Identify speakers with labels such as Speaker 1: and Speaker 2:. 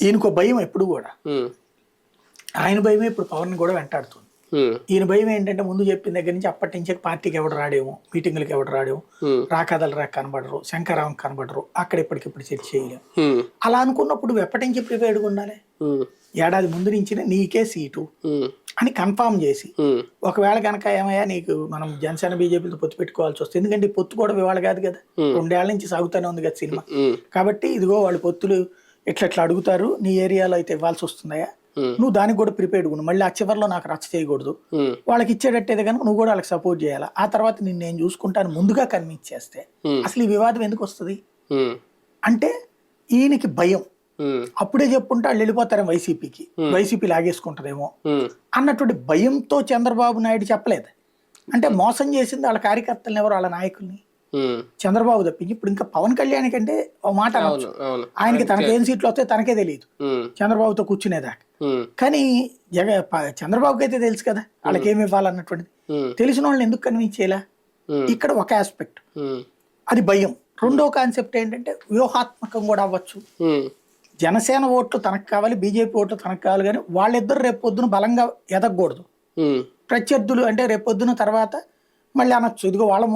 Speaker 1: ఈయనకో భయం ఎప్పుడు కూడా, ఆయన భయమే ఇప్పుడు పవన్ కూడా వెంటాడుతుంది. ఈయన భయం ఏంటంటే ముందు చెప్పిన దగ్గర నుంచి అప్పటి నుంచే పార్టీకి ఎవడు రాడేమో, మీటింగ్లకు ఎవడు రాడేమో, రాకాదలు రాక కనబడరు, శంకరావం కనబడరు, అక్కడ ఇప్పటికిప్పుడు చర్చ చేయలేము. అలా అనుకున్నప్పుడు ఎప్పటి నుంచి ప్రిపేర్డ్గా ఉండాలి? ఏడాది ముందు నుంచి నీకే సీటు అని కన్ఫామ్ చేసి, ఒకవేళ కనుక ఏమయ్యా నీకు మనం జనసేన బీజేపీతో పొత్తు పెట్టుకోవాల్సి వస్తుంది, ఎందుకంటే ఈ పొత్తు కూడా ఇవాళ కాదు కదా, 2 ఏళ్ల నుంచి సాగుతూనే ఉంది కదా సినిమా. కాబట్టి ఇదిగో వాళ్ళు పొత్తులు ఇట్లా అడుగుతారు, నీ ఏరియాలో అయితే ఇవ్వాల్సి వస్తుందయా, నువ్వు దానికి కూడా ప్రిపేర్డ్ ఉండు, మళ్ళీ ఆ చివరిలో నాకు రచ్చ చేయకూడదు, వాళ్ళకి ఇచ్చేటట్టయితే కనుక నువ్వు కూడా వాళ్ళకి సపోర్ట్ చేయాలి, ఆ తర్వాత నేను చూసుకుంటాను ముందుగా కన్విన్స్ చేస్తే అసలు ఈ వివాదం ఎందుకు వస్తుంది అంటే ఈయనకి భయం. అప్పుడే చెప్పుంటే వాళ్ళు వెళ్ళిపోతారు వైసీపీకి, వైసీపీ లాగేసుకుంటారేమో అన్నటువంటి భయంతో చంద్రబాబు నాయుడు చెప్పలేదు. అంటే మోసం చేసింది వాళ్ళ కార్యకర్తలను ఎవరు, వాళ్ళ నాయకుల్ని చంద్రబాబు తప్పించి. ఇప్పుడు ఇంకా పవన్ కళ్యాణ్ కంటే ఓ మాట అనొచ్చు, ఆయనకి తనకేం సీట్లు వస్తాయో తనకే తెలియదు చంద్రబాబుతో కూర్చునేదాకా. కానీ చంద్రబాబుకి అయితే తెలుసు కదా వాళ్ళకి ఏమి ఇవ్వాలన్నటువంటిది. తెలిసిన వాళ్ళని ఎందుకు కన్విన్స్ చేయాల? ఇక్కడ ఒక ఆస్పెక్ట్ అది భయం. రెండో కాన్సెప్ట్ ఏంటంటే వ్యూహాత్మకం కూడా అవ్వచ్చు. జనసేన ఓట్లు తనకు కావాలి, బీజేపీ ఓట్లు తనకు కావాలి, కానీ వాళ్ళిద్దరు రేపొద్దున బలంగా ఎదగకూడదు. ప్రత్యర్థులు అంటే రేపొద్దున తర్వాత మళ్ళీ అనొచ్చు ఇదిగో వాళ్ళ